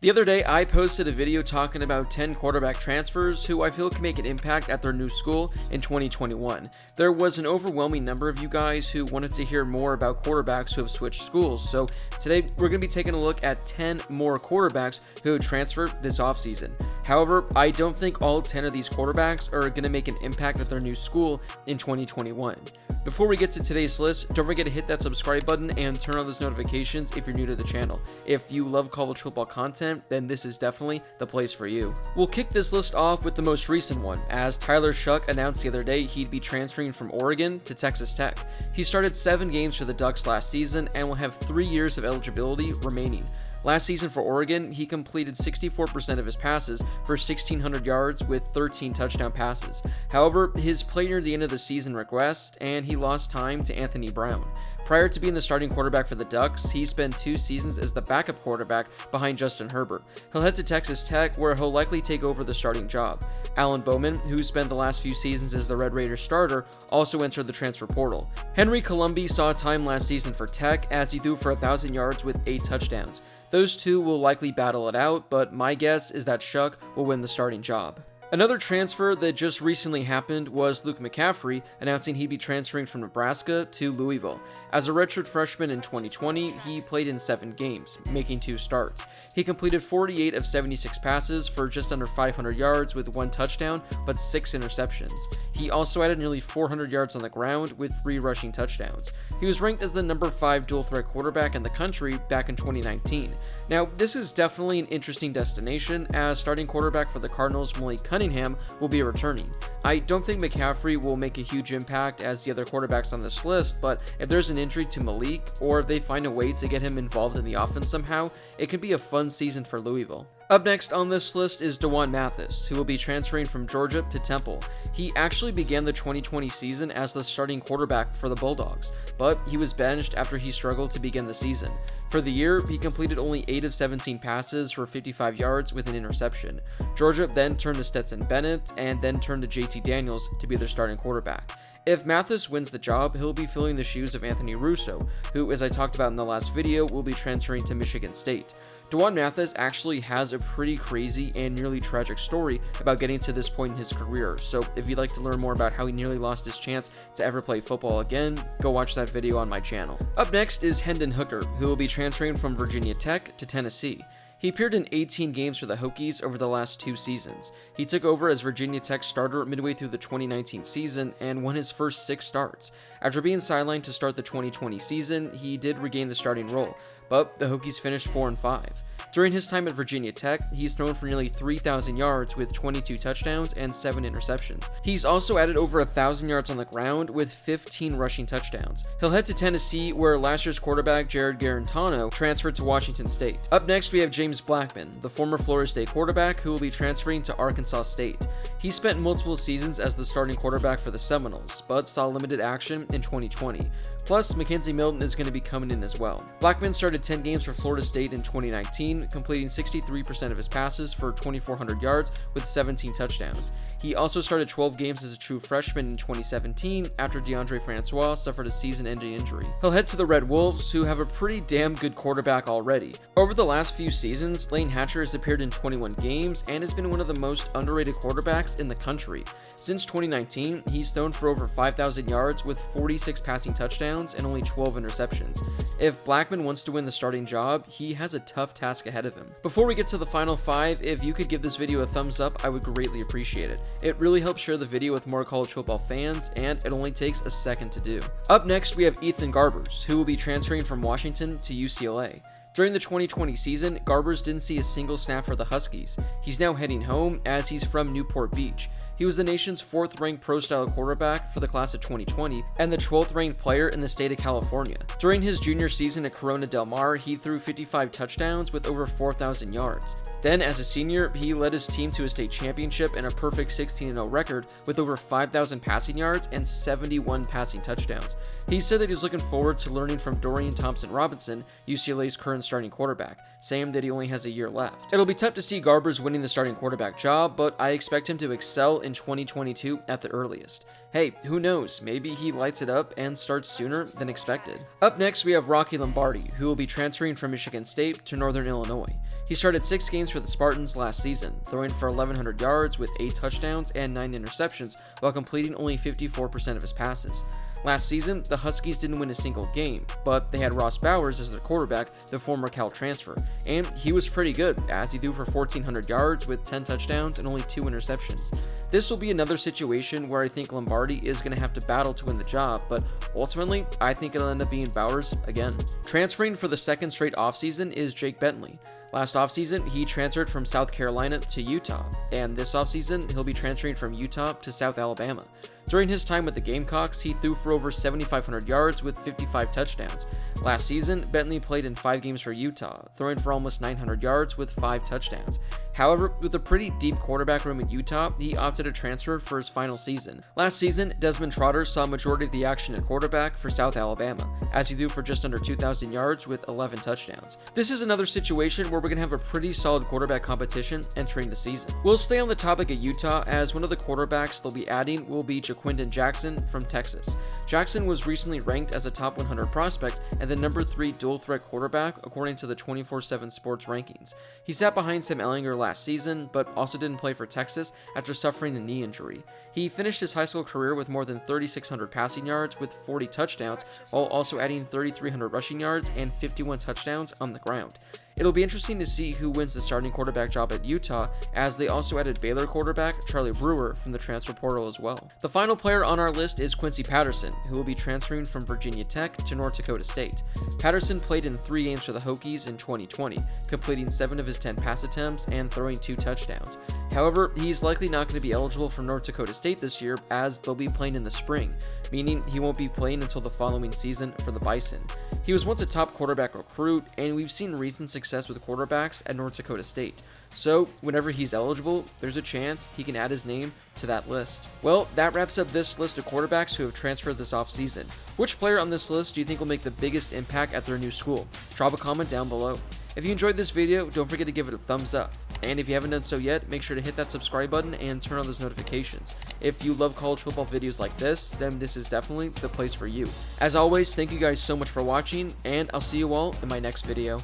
The other day, I posted a video talking about 10 quarterback transfers who I feel can make an impact at their new school in 2021. There was an overwhelming number of you guys who wanted to hear more about quarterbacks who have switched schools, so today we're going to be taking a look at 10 more quarterbacks who transferred this offseason. However, I don't think all 10 of these quarterbacks are going to make an impact at their new school in 2021. Before we get to today's list, don't forget to hit that subscribe button and turn on those notifications if you're new to the channel. If you love college football content, then this is definitely the place for you. We'll kick this list off with the most recent one, as Shuck announced the other day he'd be transferring from Oregon to Texas Tech. He started 7 games for the Ducks last season and will have 3 years of eligibility remaining. Last season for Oregon, he completed 64% of his passes for 1,600 yards with 13 touchdown passes. However, his play near the end of the season regressed, and he lost time to Anthony Brown. Prior to being the starting quarterback for the Ducks, he spent 2 seasons as the backup quarterback behind Justin Herbert. He'll head to Texas Tech, where he'll likely take over the starting job. Alan Bowman, who spent the last few seasons as the Red Raiders starter, also entered the transfer portal. Henry Colombi saw time last season for Tech as he threw for 1,000 yards with 8 touchdowns. Those two will likely battle it out, but my guess is that Shuck will win the starting job. Another transfer that just recently happened was Luke McCaffrey announcing he'd be transferring from Nebraska to Louisville. As a redshirt freshman in 2020, he played in 7 games, making 2 starts. He completed 48 of 76 passes for just under 500 yards with 1 touchdown, but 6 interceptions. He also added nearly 400 yards on the ground with 3 rushing touchdowns. He was ranked as the number 5 dual-threat quarterback in the country back in 2019. Now, this is definitely an interesting destination, as starting quarterback for the Cardinals, Malik Cunningham, will be returning. I don't think McCaffrey will make a huge impact as the other quarterbacks on this list, but if there's an injury to Malik, or if they find a way to get him involved in the offense somehow, it could be a fun season for Louisville. Up next on this list is Dejuan Mathis, who will be transferring from Georgia to Temple. He actually began the 2020 season as the starting quarterback for the Bulldogs, but he was benched after he struggled to begin the season. For the year, he completed only 8 of 17 passes for 55 yards with an interception. Georgia then turned to Stetson Bennett and then turned to JT Daniels to be their starting quarterback. If Mathis wins the job, he'll be filling the shoes of Anthony Russo, who, as I talked about in the last video, will be transferring to Michigan State. Dejuan Mathis actually has a pretty crazy and nearly tragic story about getting to this point in his career, so if you'd like to learn more about how he nearly lost his chance to ever play football again, go watch that video on my channel. Up next is Hendon Hooker, who will be transferring from Virginia Tech to Tennessee. He appeared in 18 games for the Hokies over the last 2 seasons. He took over as Virginia Tech starter midway through the 2019 season and won his first 6 starts. After being sidelined to start the 2020 season, he did regain the starting role, but the Hokies finished 4-5. During his time at Virginia Tech, he's thrown for nearly 3,000 yards with 22 touchdowns and 7 interceptions. He's also added over 1,000 yards on the ground with 15 rushing touchdowns. He'll head to Tennessee, where last year's quarterback Jared Garantano transferred to Washington State. Up next, we have James Blackman, the former Florida State quarterback who will be transferring to Arkansas State. He spent multiple seasons as the starting quarterback for the Seminoles, but saw limited action in 2020. Plus, Mackenzie Milton is going to be coming in as well. Blackman started 10 games for Florida State in 2019, completing 63% of his passes for 2,400 yards with 17 touchdowns. He also started 12 games as a true freshman in 2017 after DeAndre Francois suffered a season-ending injury. He'll head to the Red Wolves, who have a pretty damn good quarterback already. Over the last few seasons, Lane Hatcher has appeared in 21 games and has been one of the most underrated quarterbacks in the country. Since 2019, he's thrown for over 5,000 yards with 46 passing touchdowns and only 12 interceptions. If Blackman wants to win the starting job, he has a tough task ahead of him. Before we get to the final 5, if you could give this video a thumbs up, I would greatly appreciate it. It really helps share the video with more college football fans, and it only takes a second to do. Up next, we have Ethan Garbers, who will be transferring from Washington to UCLA. During the 2020 season, Garbers didn't see a single snap for the Huskies. He's now heading home as he's from Newport Beach. He was the nation's 4th-ranked pro-style quarterback for the class of 2020 and the 12th-ranked player in the state of California. During his junior season at Corona Del Mar, he threw 55 touchdowns with over 4,000 yards. Then, as a senior, he led his team to a state championship and a perfect 16-0 record with over 5,000 passing yards and 71 passing touchdowns. He said that he's looking forward to learning from Dorian Thompson-Robinson, UCLA's current starting quarterback, saying that he only has a year left. It'll be tough to see Garbers winning the starting quarterback job, but I expect him to excel in 2022 at the earliest. Hey, who knows, maybe he lights it up and starts sooner than expected. Up next, we have Rocky Lombardi, who will be transferring from Michigan State to Northern Illinois. He started 6 games for the Spartans last season, throwing for 1,100 yards with 8 touchdowns and 9 interceptions while completing only 54% of his passes. Last season, the Huskies didn't win a single game, but they had Ross Bowers as their quarterback, the former Cal transfer, and he was pretty good, as he threw for 1,400 yards with 10 touchdowns and only 2 interceptions. This will be another situation where I think Lombardi is going to have to battle to win the job, but ultimately, I think it'll end up being Bowers again. Transferring for the second straight offseason is Jake Bentley. Last offseason, he transferred from South Carolina to Utah, and this offseason, he'll be transferring from Utah to South Alabama. During his time with the Gamecocks, he threw for over 7,500 yards with 55 touchdowns. Last season, Bentley played in 5 games for Utah, throwing for almost 900 yards with 5 touchdowns. However, with a pretty deep quarterback room in Utah, he opted to transfer for his final season. Last season, Desmond Trotter saw a majority of the action at quarterback for South Alabama, as he threw for just under 2,000 yards with 11 touchdowns. This is another situation where we're going to have a pretty solid quarterback competition entering the season. We'll stay on the topic of Utah, as one of the quarterbacks they'll be adding will be Jaquindon Jackson from Texas. Jackson was recently ranked as a top 100 prospect and the number 3 dual-threat quarterback according to the 24/7 Sports rankings. He sat behind Sam Ehlinger last season, but also didn't play for Texas after suffering a knee injury. He finished his high school career with more than 3,600 passing yards with 40 touchdowns, while also adding 3,300 rushing yards and 51 touchdowns on the ground. It'll be interesting to see who wins the starting quarterback job at Utah, as they also added Baylor quarterback Charlie Brewer from the transfer portal as well. The final player on our list is Quincy Patterson, who will be transferring from Virginia Tech to North Dakota State. Patterson played in 3 games for the Hokies in 2020, completing 7 of his 10 pass attempts and throwing 2 touchdowns. However, he's likely not going to be eligible for North Dakota State this year, as they'll be playing in the spring, meaning he won't be playing until the following season for the Bison. He was once a top quarterback recruit, and we've seen recent success with quarterbacks at North Dakota State. So, whenever he's eligible, there's a chance he can add his name to that list. Well, that wraps up this list of quarterbacks who have transferred this offseason. Which player on this list do you think will make the biggest impact at their new school? Drop a comment down below. If you enjoyed this video, don't forget to give it a thumbs up. And if you haven't done so yet, make sure to hit that subscribe button and turn on those notifications. If you love college football videos like this, then this is definitely the place for you. As always, thank you guys so much for watching, and I'll see you all in my next video.